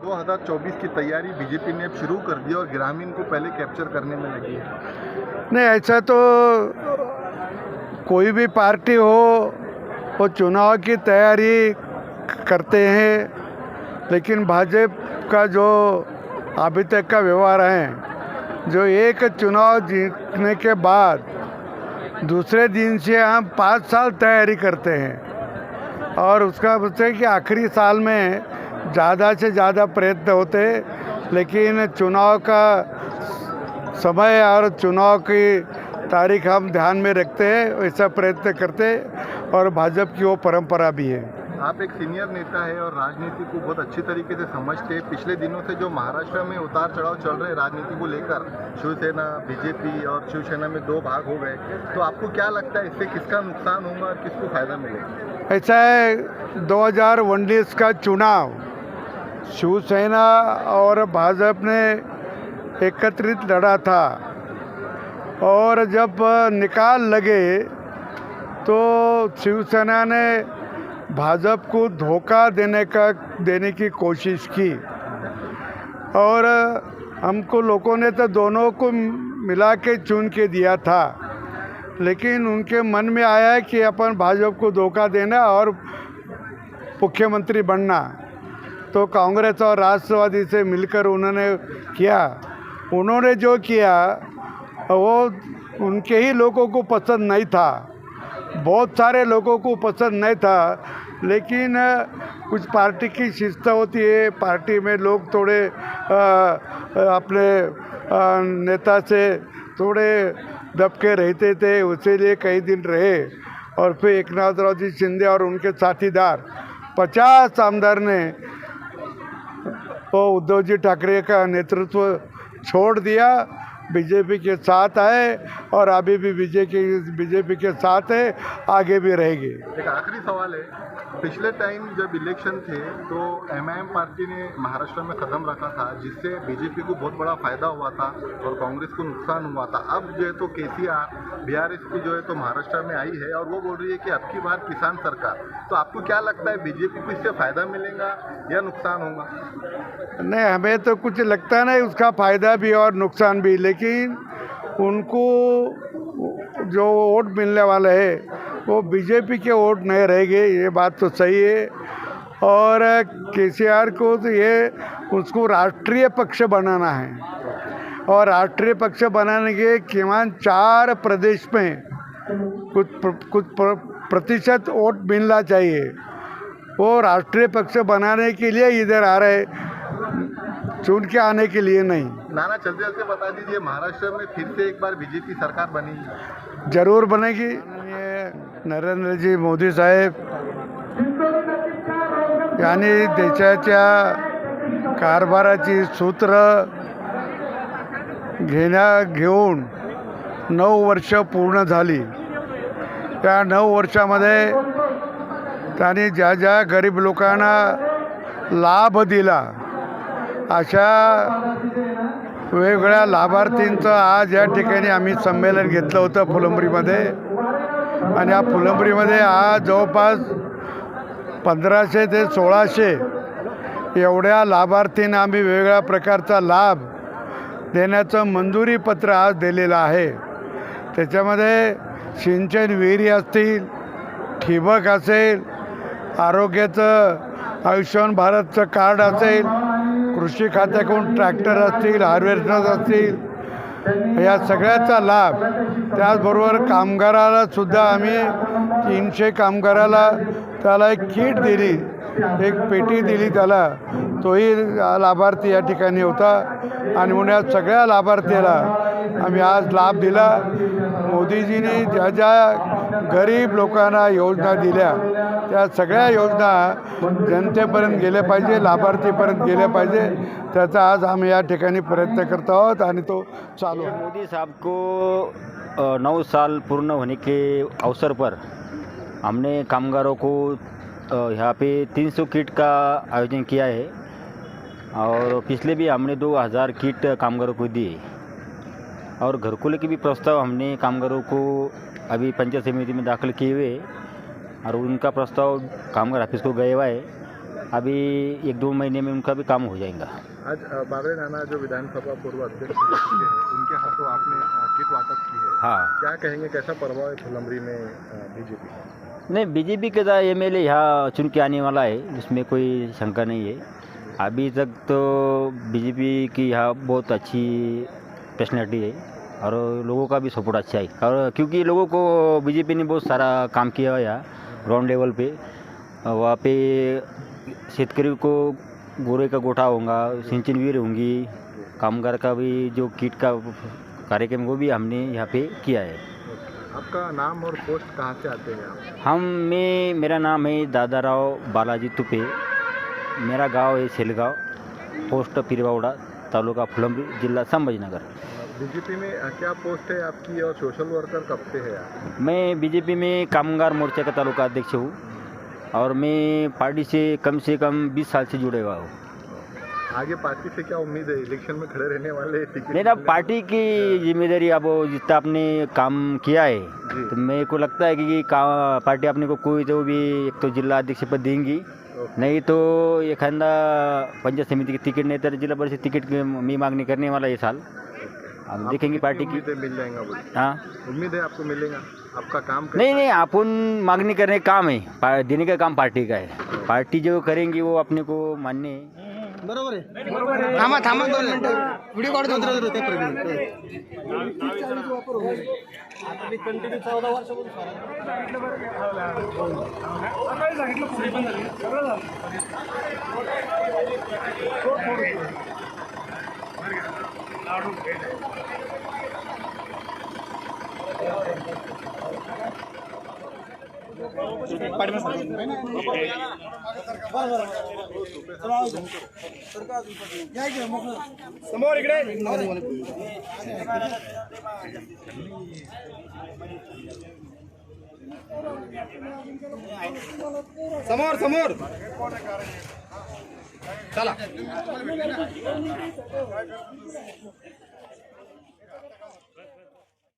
2024 की तैयारी बीजेपी ने अब शुरू कर दी और ग्रामीण को पहले कैप्चर करने में लगी है। नहीं, ऐसा तो कोई भी पार्टी हो वो चुनाव की तैयारी करते हैं, लेकिन भाजपा का जो अभी तक का व्यवहार है, जो एक चुनाव जीतने के बाद दूसरे दिन से हम 5 साल तैयारी करते हैं और उसका मतलब है कि आखिरी साल में ज़्यादा से ज़्यादा प्रयत्न होते, लेकिन चुनाव का समय और चुनाव की तारीख हम ध्यान में रखते हैं, ऐसा प्रयत्न करते और भाजपा की वो परंपरा भी है। आप एक सीनियर नेता है और राजनीति को बहुत अच्छी तरीके से समझते हैं। पिछले दिनों से जो महाराष्ट्र में उतार चढ़ाव चल रहे राजनीति को लेकर, शिवसेना बीजेपी और शिवसेना में 2 भाग हो गए, तो आपको क्या लगता है इससे किसका नुकसान होगा और किसको फायदा मिलेगा? ऐसा है, 2019 का चुनाव शिवसेना और भाजपा ने एकत्रित लड़ा था और जब निकाल लगे तो शिवसेना ने भाजपा को धोखा देने की कोशिश की और हमको लोगों ने तो दोनों को मिला के चुन के दिया था, लेकिन उनके मन में आया कि अपन भाजपा को धोखा देना और मुख्यमंत्री बनना, तो कांग्रेस और राष्ट्रवादी से मिलकर उन्होंने जो किया वो उनके ही लोगों को पसंद नहीं था, बहुत सारे लोगों को पसंद नहीं था, लेकिन कुछ पार्टी की शिस्त होती है, पार्टी में लोग थोड़े अपने नेता से थोड़े दबके रहते थे, इसीलिए कई दिन रहे और फिर एकनाथराव जी शिंदे और उनके साथीदार 50 आमदार ने वो उद्धव जी ठाकरे का नेतृत्व छोड़ दिया, बीजेपी के साथ आए और अभी भी बीजेपी के साथ है, आगे भी रहेगी। एक आखिरी सवाल है, पिछले टाइम जब इलेक्शन थे तो एमआईएम पार्टी ने महाराष्ट्र में कदम रखा था जिससे बीजेपी को बहुत बड़ा फायदा हुआ था और कांग्रेस को नुकसान हुआ था। अब जो है तो केसीआर बीआरएस की जो है तो महाराष्ट्र में आई है और वो बोल रही है कि अब की बार किसान सरकार, तो आपको क्या लगता है बीजेपी को इससे फायदा मिलेगा या नुकसान होगा? नहीं, हमें तो कुछ लगता नहीं, उसका फ़ायदा भी और नुकसान भी, लेकिन उनको जो वोट मिलने वाला है वो बीजेपी के वोट नहीं रहेंगे, ये बात तो सही है। और केसीआर को तो ये उसको राष्ट्रीय पक्ष बनाना है और राष्ट्रीय पक्ष बनाने के केवल 4 प्रदेश में कुछ प्रतिशत वोट मिलना चाहिए, वो राष्ट्रीय पक्ष बनाने के लिए इधर आ रहे, चुन के आने के लिए नहीं। नाना चलते चलते बता दीजिए, महाराष्ट्र में फिर से एक बार बीजेपी सरकार बनेगी? जरूर बनेगी। नरेंद्र जी मोदी साहेब यांनी देशाच्या कारभाराची सूत्र घेऊन 9 वर्ष पूर्ण झाली। त्या 9 वर्षामध्ये त्यांनी ज्या ज्या गरीब लोकांना लाभ दिला, अशा वेगवेगळ्या लाभार्थींचं आज या ठिकाणी आम्ही संमेलन घेतलं होतं फुलंब्रीमध्ये, आणि या फुलंब्रीमध्ये आज जवळपास 1500 ते 1600 एवढ्या लाभार्थींना आम्ही वेगवेगळ्या प्रकारचा लाभ देण्याचं मंजुरी पत्र आज दिलेलं आहे। त्याच्यामध्ये सिंचन विहिरी असतील, ठिबक असेल, आरोग्याचं आयुष्यमान भारतचं कार्ड असेल, कृषी खात्याकडून ट्रॅक्टर असतील, हार्वेस्टर्स असतील, या सगळ्याचा लाभ, त्याचबरोबर कामगाराला सुद्धा आम्ही 300 कामगाराला त्याला एक किट दिली, एक पेटी दिली त्याला, तोही लाभार्थी या ठिकाणी होता आणि म्हणून या सगळ्या लाभार्थीला आम्ही आज लाभ दिला। मोदीजींनी ज्या ज्या गरीब लोकांना योजना दिल्या त्या सगळ्या योजना जनतेपर्यंत गेल्या पाहिजे, लाभार्थीपर्यंत गेल्या पाहिजे, त्याचा आज हम या ठिकाणी प्रयत्न करत आहोत आणि तो चालू है। मोदी साहब को 9 साल पूर्ण होने के अवसर पर हमने कामगारों को यहाँ पे 300 किट का आयोजन किया है और पिछले भी हमने 2000 किट कामगारों को दिए और घरकुल के भी प्रस्ताव हमने कामगारों को अभी पंचायत समिति में दाखिल किए हुए और उनका प्रस्ताव कामगार ऑफिस को गया हुआ है अभी 1-2 महीने में उनका भी काम हो जाएगा। आज बाबरे नाना जो विधानसभा पूर्व अध्यक्ष रह चुके हैं, उनके हाथों आपने किट वाटप की है। हाँ, क्या कहेंगे, कैसा प्रभाव है फुलंबरी में बीजेपी का? नहीं, बीजेपी के तो एमएलए यहाँ चुन के आने वाला है, इसमें कोई शंका नहीं है। अभी तक तो बीजेपी की यहाँ बहुत अच्छी पर्सनैलिटी है और लोगों का भी सपोर्ट अच्छा है, और क्योंकि लोगों को बीजेपी ने बहुत सारा काम किया है यहाँ ग्राउंड लेवल पे। वहाँ पे शेतकरी को गोरे का गोठा होगा, सिंचन भी होंगी, कामगार का भी जो किट का कार्यक्रम वो भी हमने यहाँ पे किया है। आपका नाम और पोस्ट कहाँ से आते हैं आप? मेरा नाम है दादाराव बालाजी तुपे, मेरा गांव है सेलगांव, पोस्ट पिरवाड़ा, तालुका फुलंब्री, जिला संभाजीनगर। बीजेपी में क्या पोस्ट है आपकी और सोशल वर्कर कब से है आप? मैं बीजेपी में कामगार मोर्चा का तालुका अध्यक्ष हूँ और मैं पार्टी से कम 20 साल से जुड़े हुआ हूँ। आगे पार्टी से क्या उम्मीद है, इलेक्शन में खड़े रहने वाले टिकट? मेरा पार्टी की जिम्मेदारी, अब जितना आपने काम किया है तो मेरे को लगता है कि पार्टी अपने को कोई तो भी एक तो जिला अध्यक्ष पद देंगी, नहीं तो एखादा पंचायत समिति की टिकट, नहीं तो जिला परिषद टिकट मैं मांगनी करने वाला ये साल। हम देखेंगे पार्टी की। मिल जाएगा बोले? हाँ, उम्मीद है आपको मिलेगा? आपका काम नहीं, अपन मांगनी करने का काम है, देने का काम पार्टी का है। पार्टी जो करेंगी वो अपने को मान्य है। बरोबर आहे. थांबा 2 मिनिटं व्हिडिओ काढतो. समोर इकडे समोर चला.